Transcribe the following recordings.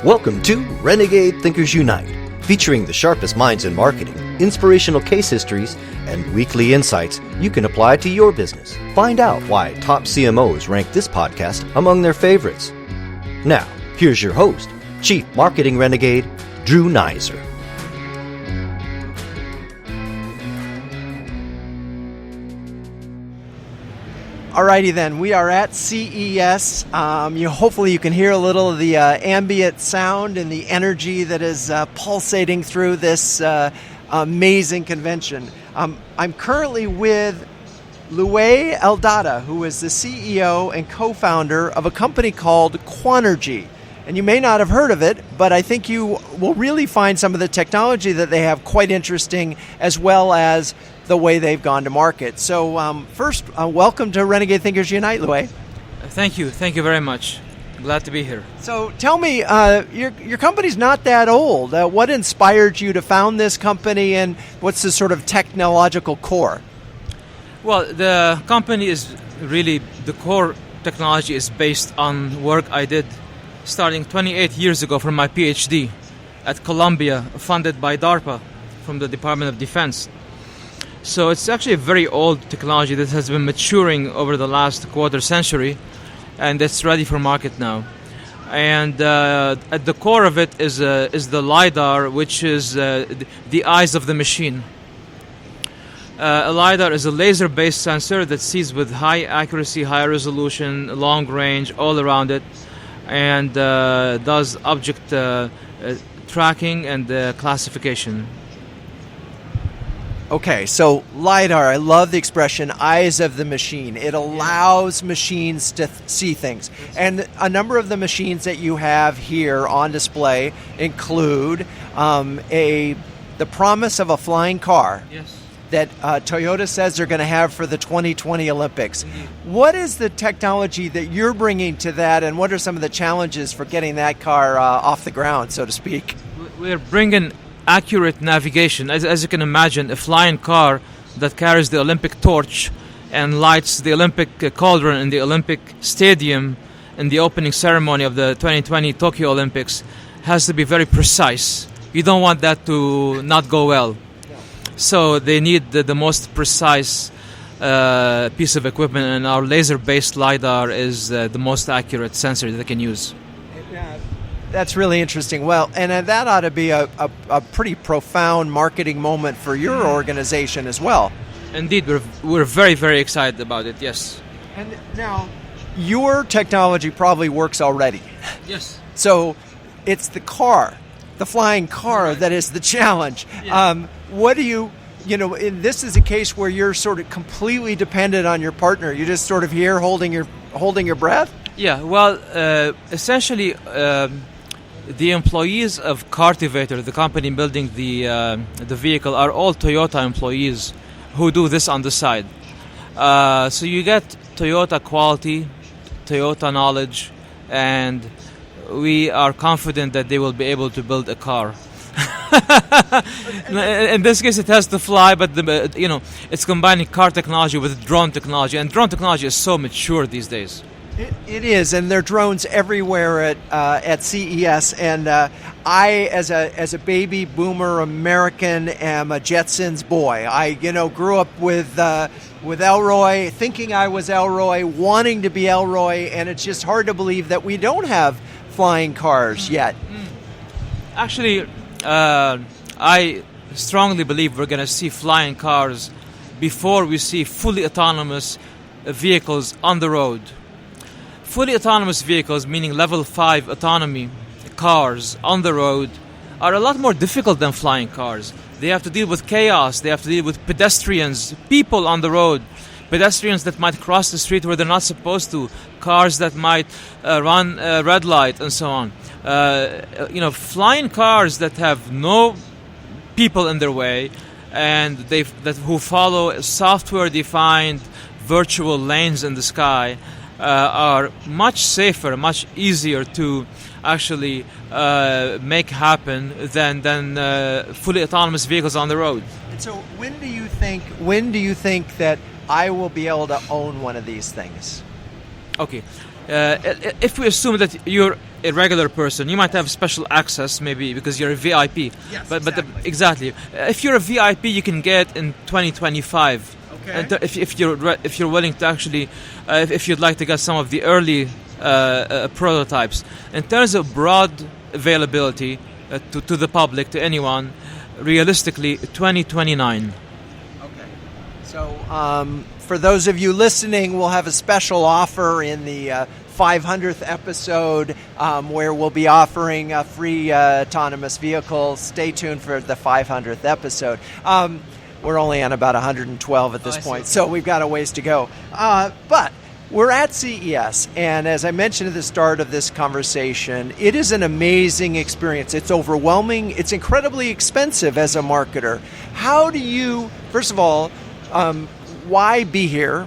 Welcome to Renegade Thinkers Unite, featuring the sharpest minds in marketing, inspirational case histories, and weekly insights you can apply to your business. Find out why top CMOs rank this podcast among their favorites. Now, here's your host, Chief Marketing Renegade, Drew Nizer. Alrighty then, we are at CES. Hopefully you can hear a little of the ambient sound and the energy that is pulsating through this amazing convention. I'm currently with Louay Eldada, who is the CEO and co-founder of a company called Quanergy. And you may not have heard of it, but I think you will really find some of the technology that they have quite interesting, as well as the way they've gone to market. So first, welcome to Renegade Thinkers Unite, Louay. Thank you very much. Glad to be here. So tell me, your company's not that old. What inspired you to found this company, and what's the sort of technological core? Well, the company is really, the core technology is based on work I did starting 28 years ago from my PhD at Columbia, funded by DARPA from the Department of Defense. So it's actually a very old technology that has been maturing over the last quarter century, and it's ready for market now. And at the core of it is the LiDAR, which is the eyes of the machine. A LiDAR is a laser-based sensor that sees with high accuracy, high resolution, long range, all around it, and does object tracking and classification. Okay, so LiDAR, I love the expression, eyes of the machine. It allows machines to see things. And a number of the machines that you have here on display include the promise of a flying car. Yes. That Toyota says they're going to have for the 2020 Olympics. Mm-hmm. What is the technology that you're bringing to that, and what are some of the challenges for getting that car off the ground, so to speak? We're bringing accurate navigation. As you can imagine, a flying car that carries the Olympic torch and lights the Olympic cauldron in the Olympic Stadium in the opening ceremony of the 2020 Tokyo Olympics has to be very precise. You don't want that to not go well. So they need the most precise piece of equipment, and our laser-based LiDAR is the most accurate sensor that they can use. That's really interesting. Well, and that ought to be a pretty profound marketing moment for your organization as well. Indeed, we're very, very excited about it, yes. And now, your technology probably works already. Yes. So it's the car, the flying car, that is the challenge. Yeah. What do you this is a case where you're sort of completely dependent on your partner. You're just sort of here holding your breath? Yeah, well, essentially, the employees of Cartivator, the company building the vehicle, are all Toyota employees who do this on the side. So you get Toyota quality, Toyota knowledge, and we are confident that they will be able to build a car. In this case, it has to fly, but it's combining car technology with drone technology, and drone technology is so mature these days. It is, and there are drones everywhere at CES. And I, as a baby boomer American, am a Jetsons boy. I grew up with Elroy, thinking I was Elroy, wanting to be Elroy, and it's just hard to believe that we don't have flying cars yet. Actually, I strongly believe we're going to see flying cars before we see fully autonomous vehicles on the road. Fully autonomous vehicles, meaning level 5 autonomy cars on the road, are a lot more difficult than flying cars. They have to deal with chaos, they have to deal with pedestrians, people on the road, pedestrians that might cross the street where they're not supposed to, cars that might run a red light, and so on. Flying cars that have no people in their way and who follow software-defined virtual lanes in the sky are much safer, much easier to actually make happen than fully autonomous vehicles on the road. And so, when do you think that I will be able to own one of these things? Okay, if we assume that you're a regular person. You might have special access, maybe because you're a VIP. Yes, but exactly. Exactly. If you're a VIP, you can get in 2025. Okay. And if you're willing to actually, if you'd like to get some of the early prototypes, in terms of broad availability to the public, to anyone, realistically 2029. Okay. So for those of you listening, we'll have a special offer in the 500th episode where we'll be offering a free autonomous vehicle. Stay tuned for the 500th episode. We're only on about 112 at this point, so we've got a ways to go. But we're at CES, and as I mentioned at the start of this conversation, it is an amazing experience. It's overwhelming. It's incredibly expensive as a marketer. How do you, first of all, why be here?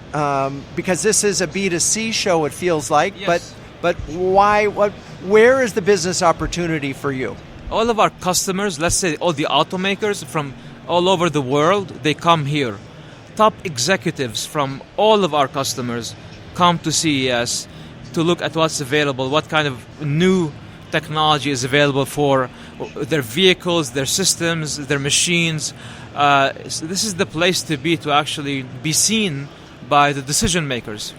Because this is a B2C show, it feels like, yes. but why? Where is the business opportunity for you? All of our customers, let's say all the automakers from all over the world, they come here. Top executives from all of our customers come to CES to look at what's available, what kind of new technology is available for their vehicles, their systems, their machines. So this is the place to be, to actually be seen by the decision makers.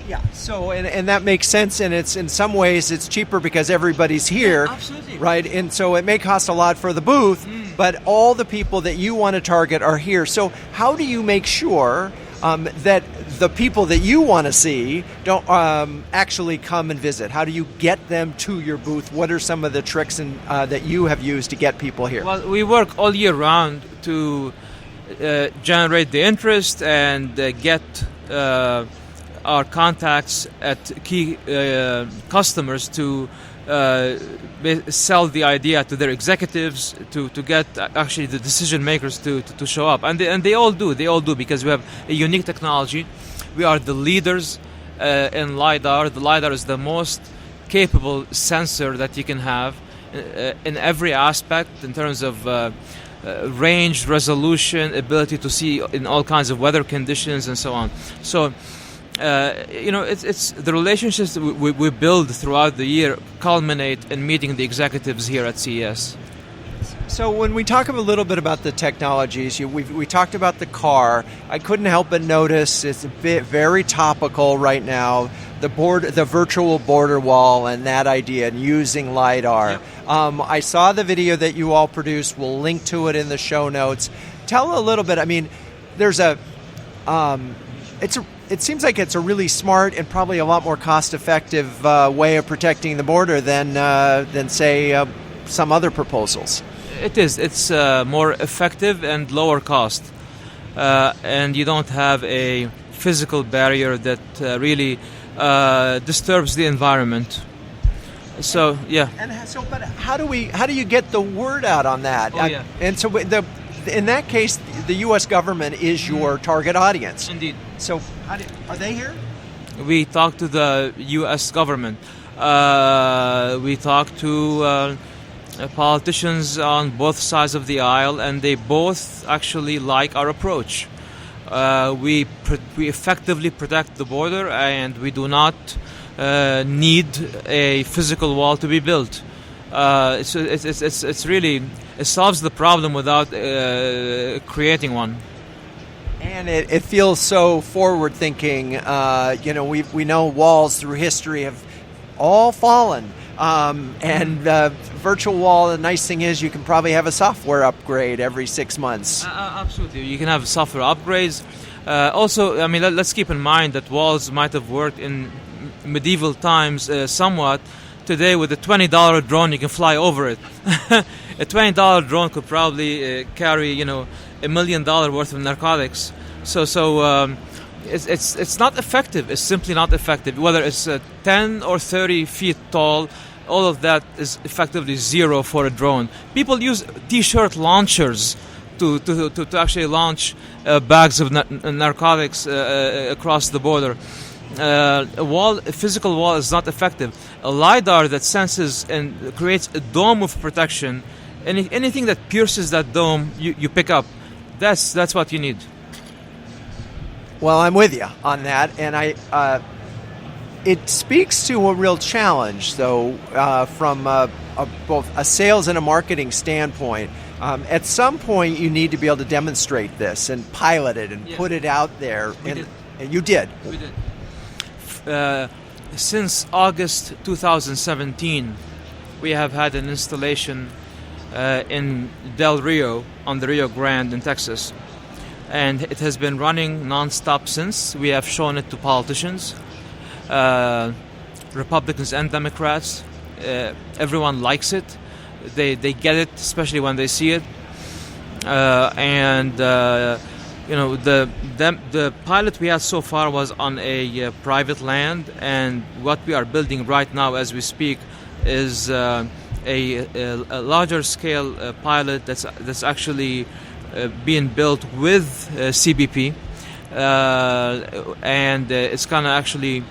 Yeah, so and that makes sense, and it's in some ways it's cheaper because everybody's here, absolutely. Right? And so it may cost a lot for the booth, but all the people that you want to target are here. So how do you make sure that the people that you want to see don't actually come and visit? How do you get them to your booth? What are some of the tricks that you have used to get people here? Well, we work all year round to generate the interest and get our contacts at key customers to sell the idea to their executives, to get actually the decision makers to show up, and they all do because we have a unique technology. We are the leaders in LiDAR. The LiDAR is the most capable sensor that you can have in every aspect in terms of range, resolution, ability to see in all kinds of weather conditions and so on. So it's the relationships that we build throughout the year culminate in meeting the executives here at CES. So when we talk a little bit about the technologies, we talked about the car. I couldn't help but notice it's a bit very topical right now. The virtual border wall and that idea, and using LiDAR. Yep. I saw the video that you all produced. We'll link to it in the show notes. Tell a little bit. I mean, there's it seems like it's a really smart and probably a lot more cost-effective way of protecting the border than say some other proposals. It is. It's more effective and lower cost, and you don't have a physical barrier that really disturbs the environment. So yeah. And so, but how do you get the word out on that? Oh, yeah. And so in that case, the U.S. government is your target audience. Indeed. So are they here? We talk to the U.S. government. We talk to politicians on both sides of the aisle, and they both actually like our approach. We effectively protect the border, and we do not need a physical wall to be built. It's really, it solves the problem without creating one. And it feels so forward-thinking. We know walls through history have all fallen. And virtual wall, the nice thing is you can probably have a software upgrade every 6 months. Absolutely. You can have software upgrades. Also, I mean, let's keep in mind that walls might have worked in medieval times somewhat. Today, with a $20 drone, you can fly over it. A $20 drone could probably carry, $1 million worth of narcotics. So it's not effective. It's simply not effective. Whether it's 10 or 30 feet tall, all of that is effectively zero for a drone. People use T-shirt launchers to actually launch bags of narcotics across the border. A physical wall is not effective. A LiDAR that senses and creates a dome of protection, anything that pierces that dome, you pick up. That's what you need. Well, I'm with you on that, and it speaks to a real challenge, though, from both a sales and a marketing standpoint. At some point, you need to be able to demonstrate this and pilot it and put it out there. And you did. We did. Since August 2017, we have had an installation in Del Rio on the Rio Grande in Texas. And it has been running non-stop since. We have shown it to politicians, Republicans and Democrats. Everyone likes it. They get it, especially when they see it. The pilot we had so far was on a private land, and what we are building right now as we speak is a larger scale pilot that's actually being built with CBP, and it's going to actually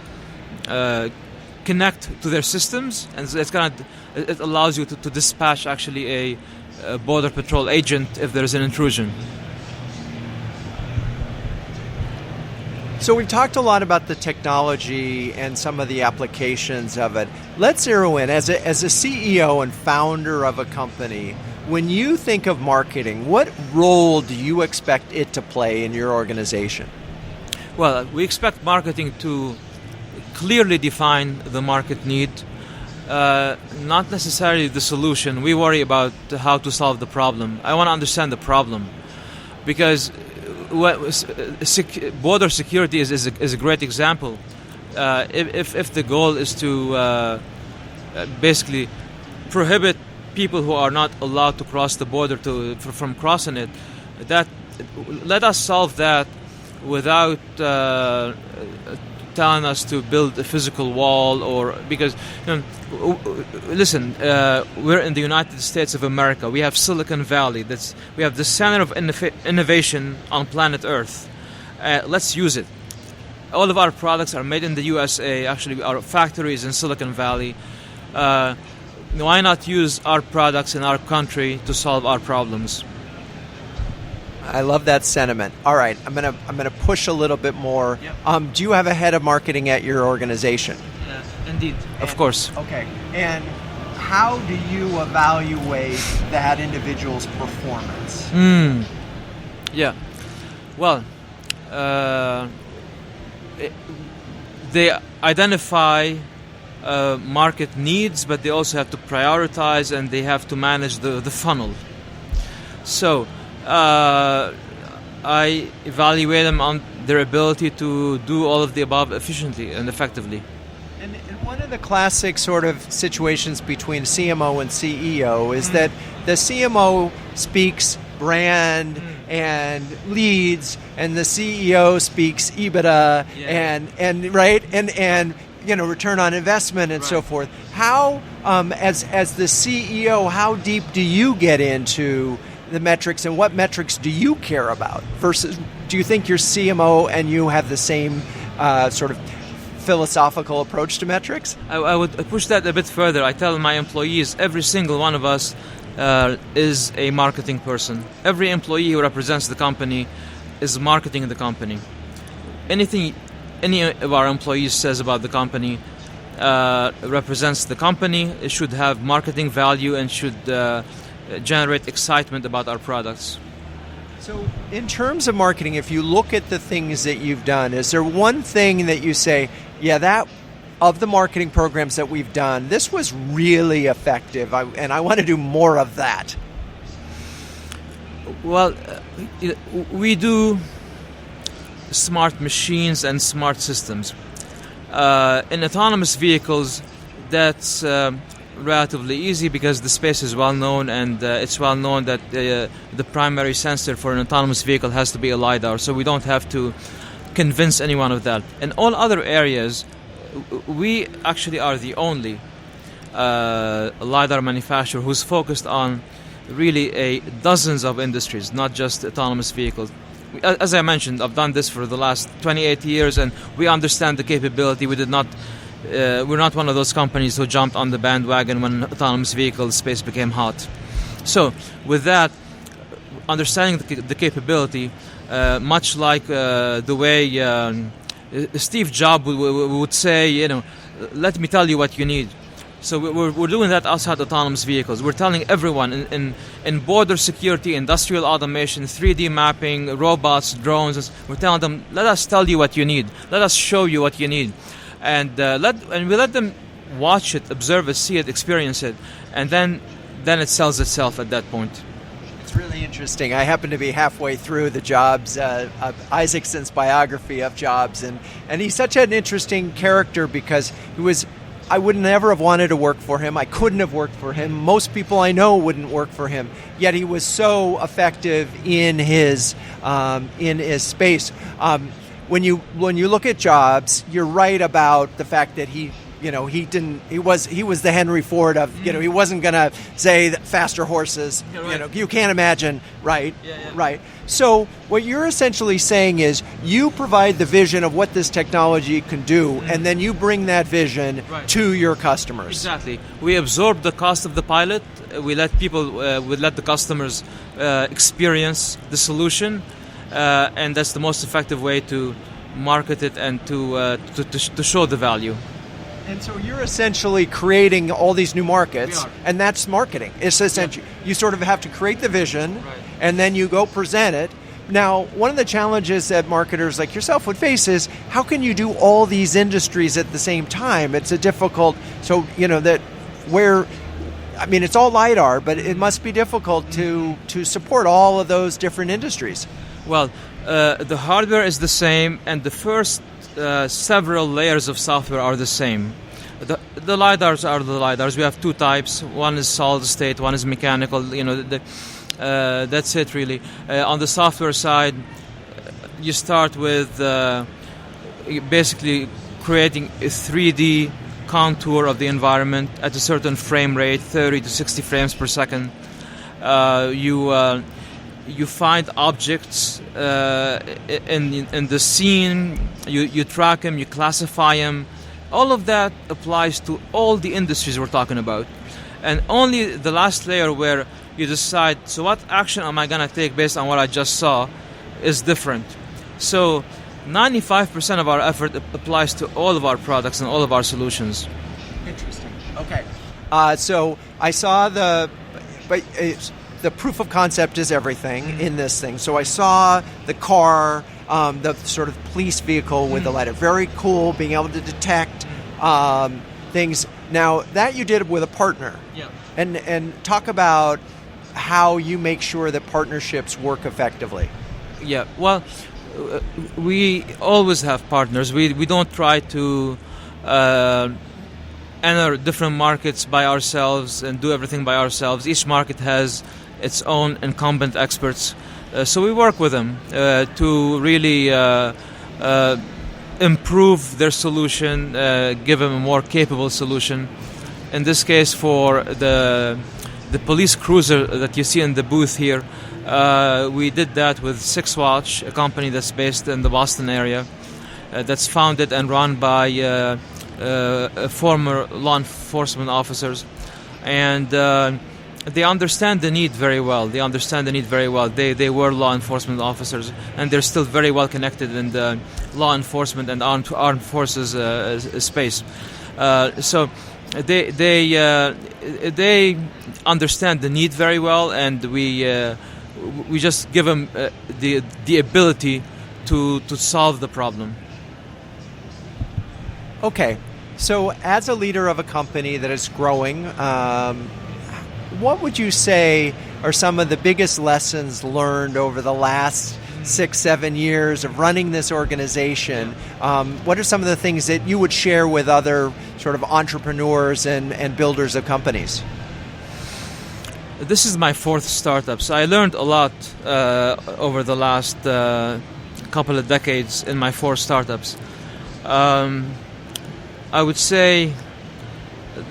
connect to their systems, and it allows you to dispatch actually a border patrol agent if there's an intrusion. So we've talked a lot about the technology and some of the applications of it. Let's zero in. As a CEO and founder of a company, when you think of marketing, what role do you expect it to play in your organization? Well, we expect marketing to clearly define the market need, not necessarily the solution. We worry about how to solve the problem. I want to understand the problem, because border security is a great example. If the goal is to basically prohibit people who are not allowed to cross the border from crossing it, let us solve that without telling us to build a physical wall, or because listen, we're in the United States of America. We have Silicon Valley. We have the center of innovation on planet Earth. Let's use it. All of our products are made in the USA. Actually, our factory is in Silicon Valley. Why not use our products in our country to solve our problems? I love that sentiment. All right, I'm gonna push a little bit more. Yep. Do you have a head of marketing at your organization? Indeed, of course. Okay, and how do you evaluate that individual's performance? Yeah, well, they identify market needs, but they also have to prioritize, and they have to manage the funnel. So I evaluate them on their ability to do all of the above efficiently and effectively. And one of the classic sort of situations between CMO and CEO is that the CMO speaks brand and leads, and the CEO speaks EBITDA and right and return on investment and so forth. How as the CEO, how deep do you get into the metrics, and what metrics do you care about? Versus, do you think your CMO and you have the same sort of philosophical approach to metrics? I would push that a bit further. I tell my employees, every single one of us is a marketing person. Every employee who represents the company is marketing the company. Anything any of our employees says about the company represents the company. It should have marketing value and should generate excitement about our products. So in terms of marketing, if you look at the things that you've done, is there one thing that you say, that of the marketing programs that we've done, this was really effective, and I want to do more of that? Well, we do smart machines and smart systems. In autonomous vehicles, that's relatively easy because the space is well known, and it's well known that the primary sensor for an autonomous vehicle has to be a LiDAR, so we don't have to convince anyone of that. In all other areas, we actually are the only LiDAR manufacturer who's focused on really dozens of industries, not just autonomous vehicles. As I mentioned, I've done this for the last 28 years, and we understand the capability. We're not one of those companies who jumped on the bandwagon when autonomous vehicle space became hot. So with that, understanding the capability, much like the way Steve Jobs would say, let me tell you what you need. So we're doing that outside autonomous vehicles. We're telling everyone in border security, industrial automation, 3D mapping, robots, drones. We're telling them, let us tell you what you need. Let us show you what you need, and we let them watch it, observe it, see it, experience it, and then it sells itself at that point. It's really interesting. I happen to be halfway through the Jobs, Isaacson's biography of Jobs, and he's such an interesting character because I would never have wanted to work for him. I couldn't have worked for him. Most people I know wouldn't work for him. Yet he was so effective in his space. When you look at Jobs, you're right about the fact that he was the Henry Ford of, he wasn't going to say that faster horses, right. You can't imagine, right? Yeah. Right. So what you're essentially saying is you provide the vision of what this technology can do, and then you bring that vision to your customers. Exactly. We absorb the cost of the pilot. We let the customers experience the solution, and that's the most effective way to market it and to show the value. And so you're essentially creating all these new markets, We are. and that's marketing. It's essentially you sort of have to create the vision, and then you go present it. Now, one of the challenges that marketers like yourself would face is how can you do all these industries at the same time? It's a difficult. So it's all LiDAR, but it must be difficult to support all of those different industries. Well, the hardware is the same, and the first several layers of software are the same. The LiDARs are the LiDARs. We have two types. One is solid state, one is mechanical. That's it really. On the software side, you start with basically creating a 3D contour of the environment at a certain frame rate, 30 to 60 frames per second. You find objects in the scene, you track them, you classify them. All of that applies to all the industries we're talking about. And only the last layer where you decide, so what action am I going to take based on what I just saw is different. So 95% of our effort applies to all of our products and all of our solutions. Interesting. Okay. So I saw the proof of concept is everything in this thing. So I saw the car, the sort of police vehicle with the LiDAR. Very cool, being able to detect things. Now, that you did with a partner. Yeah. And talk about how you make sure that partnerships work effectively. Yeah, well, we always have partners. We don't try to enter different markets by ourselves and do everything by ourselves. Each market has its own incumbent experts. So we work with them to really improve their solution, give them a more capable solution. In this case, for the police cruiser that you see in the booth here, we did that with Six Watch, a company that's based in the Boston area, that's founded and run by former law enforcement officers. And they understand the need very well. They were law enforcement officers, and they're still very well connected in the law enforcement and armed forces space. So they understand the need very well, and we just give them the ability to solve the problem. Okay, so as a leader of a company that is growing, what would you say are some of the biggest lessons learned over the last 6-7 years of running this organization? What are some of the things that you would share with other sort of entrepreneurs and builders of companies? This is my fourth startup, so I learned a lot over the last couple of decades in my 4 startups. I would say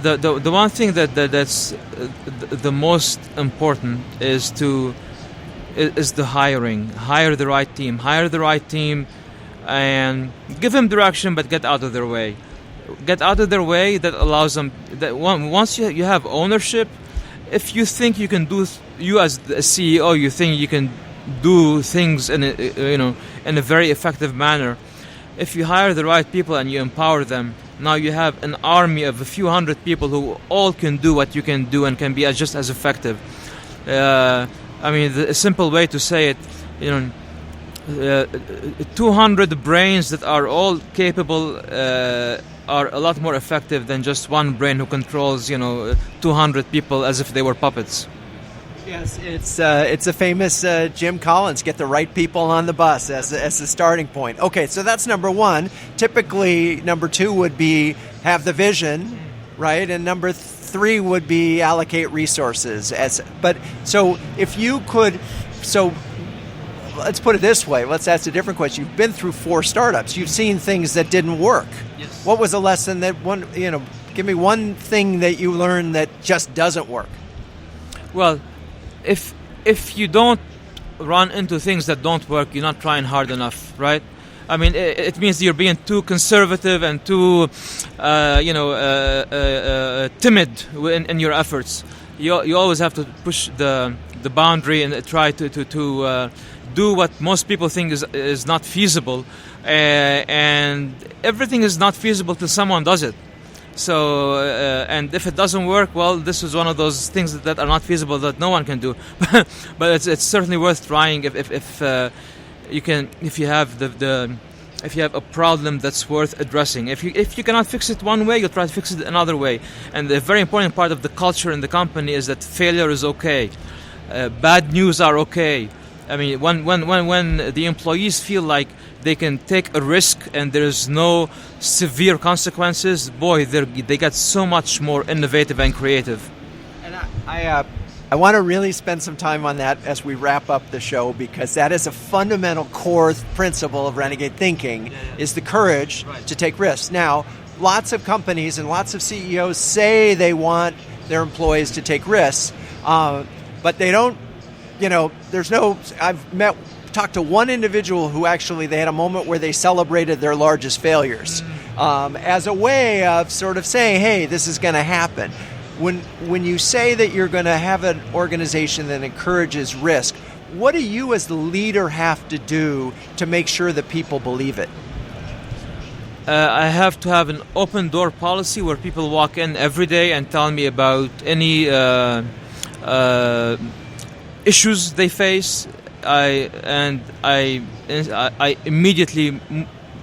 the one thing that's the most important is the hiring. Hire the right team, and give them direction, but get out of their way. That allows them. Once you have ownership, if you think you can do, you as a CEO, you think you can do things in a very effective manner, if you hire the right people and you empower them, now you have an army of a few hundred people who all can do what you can do and can be just as effective. I mean, a simple way to say it, 200 brains that are all capable are a lot more effective than just one brain who controls, 200 people as if they were puppets. Yes, it's a famous Jim Collins, get the right people on the bus as the starting point. Okay, so that's number one. Typically, number two would be have the vision, right? And number three would be allocate resources. So let's put it this way. Let's ask a different question. You've been through 4 startups. You've seen things that didn't work. Yes. What was a lesson give me one thing that you learned that just doesn't work? Well, if you don't run into things that don't work, you're not trying hard enough, right? I mean, it means you're being too conservative and too, timid in your efforts. You always have to push the boundary and try to do what most people think is not feasible, and everything is not feasible till someone does it. So, and if it doesn't work, well, this is one of those things that are not feasible that no one can do. But it's certainly worth trying if you have if you have a problem that's worth addressing. If you cannot fix it one way, you'll try to fix it another way. And the very important part of the culture in the company is that failure is okay, bad news are okay. I mean, when the employees feel like they can take a risk and there's no severe consequences, boy, they get so much more innovative and creative. And I want to really spend some time on that as we wrap up the show, because that is a fundamental core principle of Renegade Thinking, is the courage to take risks. Now, lots of companies and lots of CEOs say they want their employees to take risks, but they don't. Talked to one individual who actually they had a moment where they celebrated their largest failures as a way of sort of saying, hey, this is going to happen. When you say that you're going to have an organization that encourages risk, what do you as the leader have to do to make sure that people believe it? I have to have an open door policy where people walk in every day and tell me about any issues they face. I immediately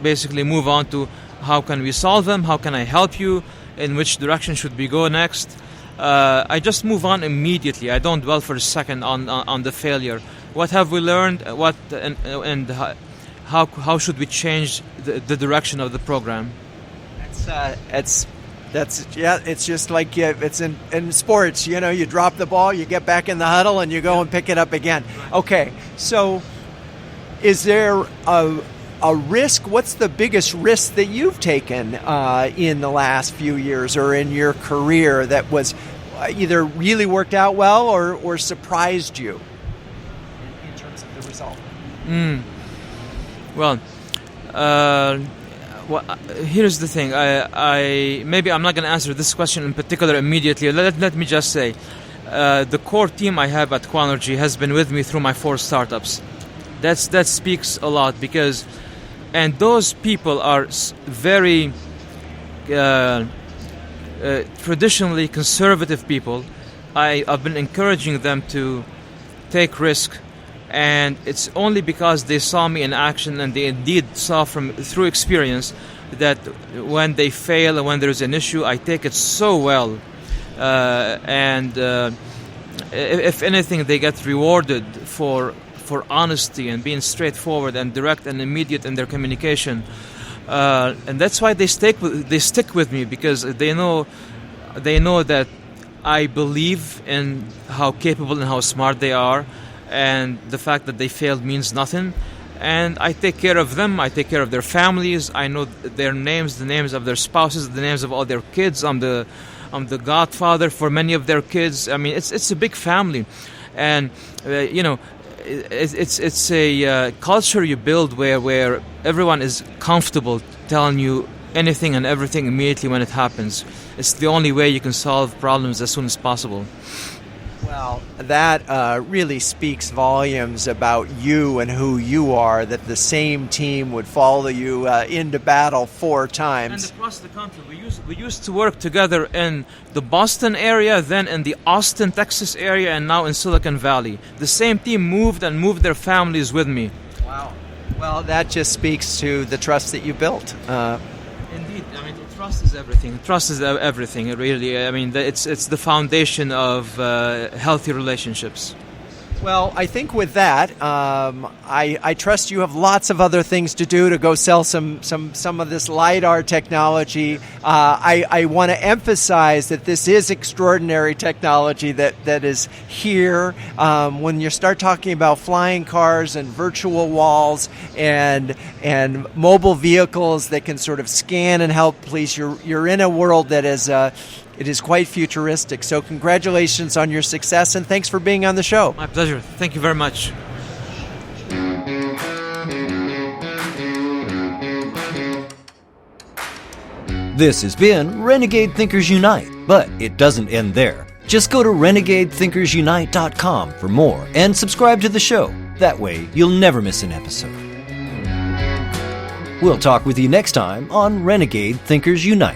basically move on to how can we solve them, how can I help you, in which direction should we go next. I just move on immediately. I don't dwell for a second on the failure. What have we learned? And how should we change the direction of the program? It's just like it's in sports. You drop the ball, you get back in the huddle, and you go and pick it up again. Okay, so is there a risk? What's the biggest risk that you've taken in the last few years or in your career that was either really worked out well or surprised you in terms of the result? Well, here's the thing. Maybe I'm not going to answer this question in particular immediately. Let me just say, the core team I have at Quanergy has been with me through my 4 startups. That speaks a lot, and those people are very traditionally conservative people. I've been encouraging them to take risk. And it's only because they saw me in action and they indeed saw through experience that when they fail and when there's an issue, I take it so well. If anything, they get rewarded for honesty and being straightforward and direct and immediate in their communication. And that's why they stick with me, because they know that I believe in how capable and how smart they are. And the fact that they failed means nothing. And I take care of them. I take care of their families. I know their names, the names of their spouses, the names of all their kids. I'm the godfather for many of their kids. I mean, it's a big family, and it's a culture you build where everyone is comfortable telling you anything and everything immediately when it happens. It's the only way you can solve problems as soon as possible. Well, that really speaks volumes about you and who you are, that the same team would follow you into battle 4 times. And across the country, we used to work together in the Boston area, then in the Austin, Texas area, and now in Silicon Valley. The same team moved their families with me. Wow. Well, that just speaks to the trust that you built. Indeed, I mean, trust is everything. Trust is everything, really. I mean, it's the foundation of healthy relationships. Well, I think with that, I trust you have lots of other things to do to go sell some of this LiDAR technology. I want to emphasize that this is extraordinary technology that is here. When you start talking about flying cars and virtual walls and mobile vehicles that can sort of scan and help police, you're in a world that is it is quite futuristic. So congratulations on your success, and thanks for being on the show. My pleasure. Thank you very much. This has been Renegade Thinkers Unite, but it doesn't end there. Just go to renegadethinkersunite.com for more and subscribe to the show. That way, you'll never miss an episode. We'll talk with you next time on Renegade Thinkers Unite.